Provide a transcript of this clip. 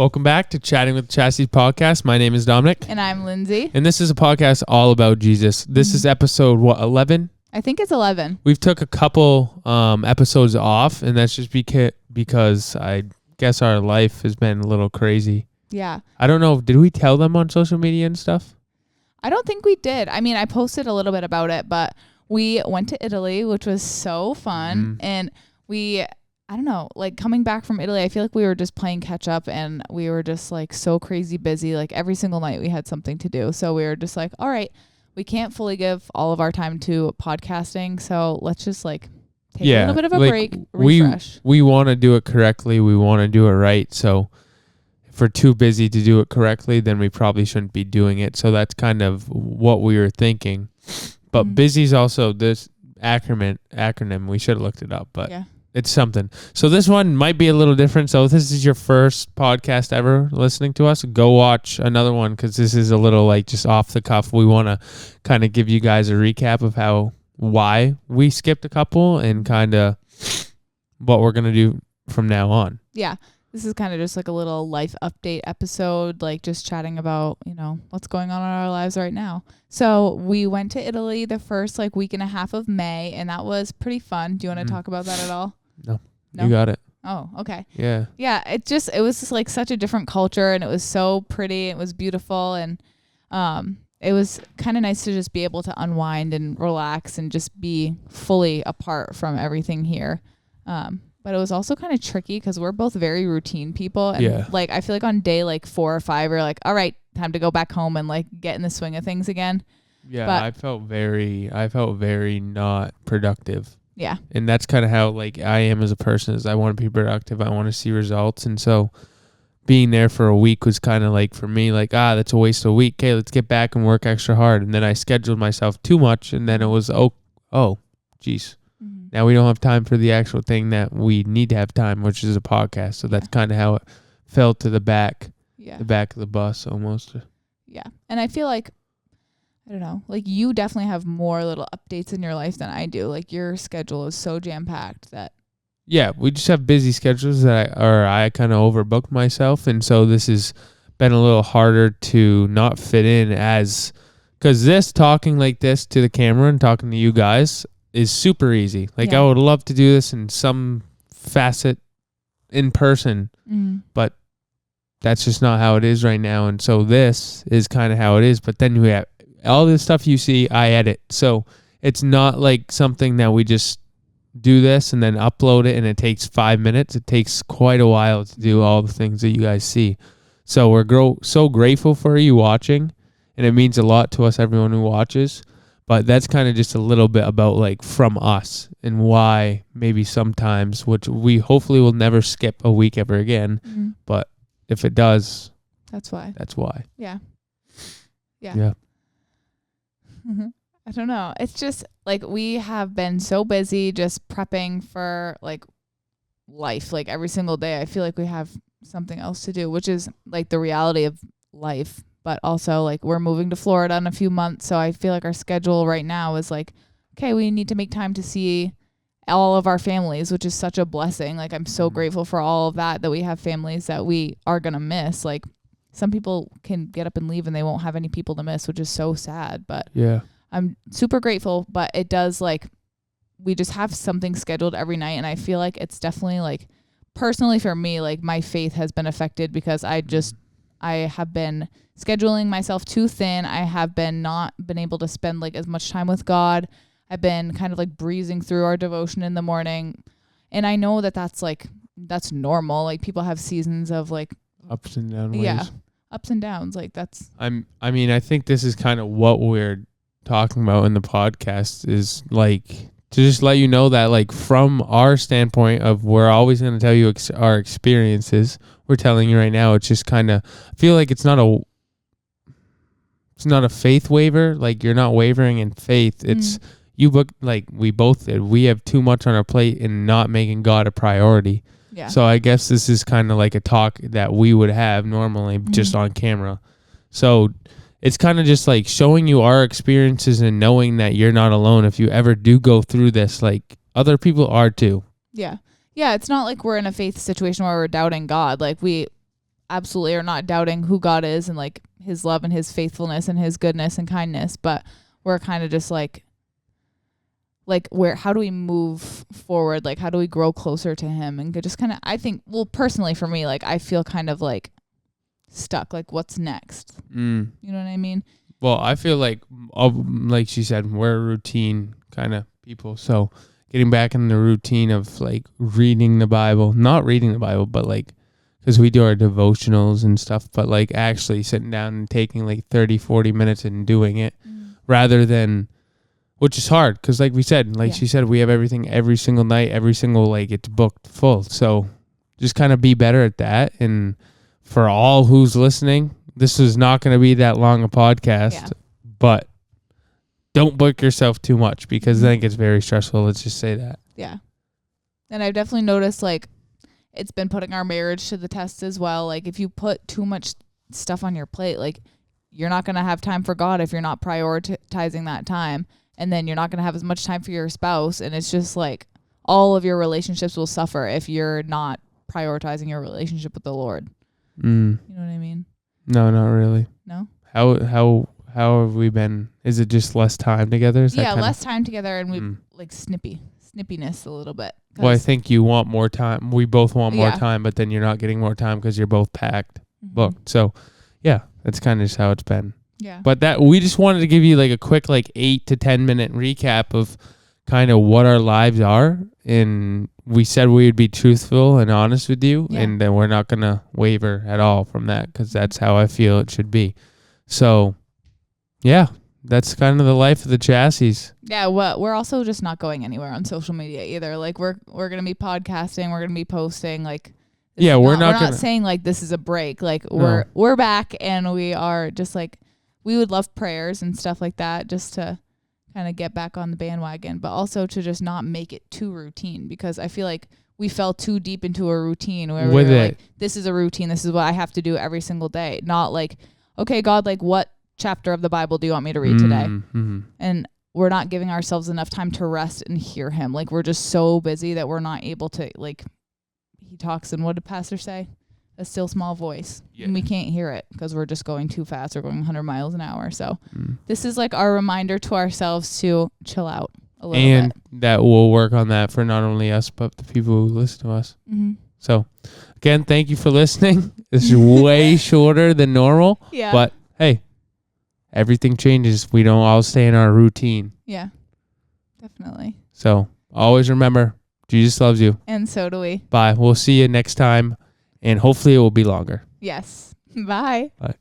Welcome back to Chatting with Chasse podcast. My name is Dominic. And I'm Lindsay. And this is a podcast all about Jesus. This is episode, 11? I think it's 11. We've took a couple episodes off, and that's just because I guess our life has been a little crazy. Yeah. I don't know. Did we tell them on social media and stuff? I don't think we did. I mean, I posted a little bit about it, but we went to Italy, which was so fun. And I don't know, like coming back from Italy, I feel like we were just playing catch up and we were just like so crazy busy. Like every single night we had something to do. So we were just like, all right, we can't fully give all of our time to podcasting. So let's just like take a little bit of a break, refresh. We want to do it correctly. We want to do it right. So if we're too busy to do it correctly, then we probably shouldn't be doing it. So that's kind of what we were thinking. But busy is also this acronym. We should have looked it up, but yeah. It's something. So this one might be a little different. So if this is your first podcast ever listening to us, go watch another one because this is a little like just off the cuff. We want to kind of give you guys a recap of why we skipped a couple and kind of what we're going to do from now on. Yeah. This is kind of just like a little life update episode, like just chatting about, what's going on in our lives right now. So we went to Italy the first like week and a half of May, and that was pretty fun. Do you want to talk about that at all? No, you got it. Oh, okay. Yeah. Yeah. It was just like such a different culture, and it was so pretty. It was beautiful. And, it was kind of nice to just be able to unwind and relax and just be fully apart from everything here. But it was also kind of tricky because we're both very routine people. And like, I feel like on day like 4 or 5, we're like, all right, time to go back home and like get in the swing of things again. Yeah. But I felt very not productive. Yeah. And that's kind of how like I am as a person is I want to be productive. I want to see results. And so being there for a week was kind of like for me, like, that's a waste of a week. Okay, let's get back and work extra hard. And then I scheduled myself too much. And then it was, geez. Now we don't have time for the actual thing that we need to have time, which is a podcast. So that's kind of how it fell to the back of the bus almost. Yeah. And I feel like, I don't know, like you definitely have more little updates in your life than I do. Like your schedule is so jam-packed that. Yeah, we just have busy schedules I kind of overbooked myself. And so this has been a little harder to not fit in because talking like this to the camera and talking to you guys is super easy. Like I would love to do this in some facet in person, but that's just not how it is right now. And so this is kind of how it is. But then we have all this stuff you see, I edit. So it's not like something that we just do this and then upload it and it takes 5 minutes. It takes quite a while to do all the things that you guys see. So we're so grateful for you watching, and it means a lot to us, everyone who watches. But that's kind of just a little bit about like from us and why maybe sometimes, which we hopefully will never skip a week ever again. But if it does, that's why. Yeah. I don't know. It's just like we have been so busy just prepping for like life. Like every single day, I feel like we have something else to do, which is like the reality of life. But also like we're moving to Florida in a few months. So I feel like our schedule right now is like, okay, we need to make time to see all of our families, which is such a blessing. Like I'm so grateful for all of that we have families that we are going to miss. Like some people can get up and leave and they won't have any people to miss, which is so sad. But yeah, I'm super grateful. But it does like, we just have something scheduled every night. And I feel like it's definitely like personally for me, like my faith has been affected because I have been scheduling myself too thin. I have not been able to spend like as much time with God. I've been kind of like breezing through our devotion in the morning. And I know that's normal. Like people have seasons of like ups and downs. Yeah. Ups and downs. Like that's. I think this is kind of what we're talking about in the podcast is like to just let you know that like from our standpoint of we're always going to tell you our experiences. We're telling you right now. It's just kind of I feel like it's not a faith waiver. Like you're not wavering in faith. It's we both did. We have too much on our plate and not making God a priority. Yeah. So I guess this is kind of like a talk that we would have normally just on camera. So it's kind of just like showing you our experiences and knowing that you're not alone. If you ever do go through this, like other people are too. Yeah. Yeah. It's not like we're in a faith situation where we're doubting God. Like absolutely are not doubting who God is and like his love and his faithfulness and his goodness and kindness, but we're kind of just like how do we move forward? Like, how do we grow closer to him? And just kind of, I think, well, personally for me, like, I feel kind of like stuck. Like, what's next? You know what I mean? Well, I feel like she said, we're routine kind of people. So getting back in the routine of like reading the Bible, not reading the Bible, but like, because we do our devotionals and stuff, but like actually sitting down and taking like 30, 40 minutes and doing it rather than, which is hard because like we said, like she said, we have everything every single night, every single, like it's booked full. So just kind of be better at that. And for all who's listening, this is not going to be that long a podcast, but don't book yourself too much because then it gets very stressful. Let's just say that. Yeah. And I've definitely noticed like it's been putting our marriage to the test as well. Like if you put too much stuff on your plate, like you're not going to have time for God if you're not prioritizing that time. And then you're not going to have as much time for your spouse. And it's just like all of your relationships will suffer if you're not prioritizing your relationship with the Lord. You know what I mean? No, not really. No? How have we been? Is it just less time together? Is that less time together and we like snippiness a little bit. Well, I think you want more time. We both want more time, but then you're not getting more time because you're both packed, booked. So, yeah, that's kind of just how it's been. Yeah. But that we just wanted to give you like a quick 8 to 10 minute recap of kind of what our lives are, and we said we would be truthful and honest with you, and then we're not gonna waver at all from that because that's how I feel it should be. So, yeah, that's kind of the life of the Chasses. Yeah, well, we're also just not going anywhere on social media either. Like we're gonna be podcasting, we're gonna be posting. Like, we're not saying like this is a break. Like we're back, and we are just like we would love prayers and stuff like that, just to kind of get back on the bandwagon, but also to just not make it too routine because I feel like we fell too deep into a routine where we were like, this is a routine. This is what I have to do every single day. Not like, okay, God, like what chapter of the Bible do you want me to read today? And we're not giving ourselves enough time to rest and hear him. Like we're just so busy that we're not able to, like, he talks and what did pastor say? A still small voice. And we can't hear it because we're just going too fast. We're going 100 miles an hour. So this is like our reminder to ourselves to chill out a little bit. And that will work on that for not only us, but the people who listen to us. So again, thank you for listening. This is way shorter than normal. Yeah. But hey, everything changes. We don't all stay in our routine. Yeah, definitely. So always remember, Jesus loves you. And so do we. Bye. We'll see you next time. And hopefully it will be longer. Yes. Bye. Bye.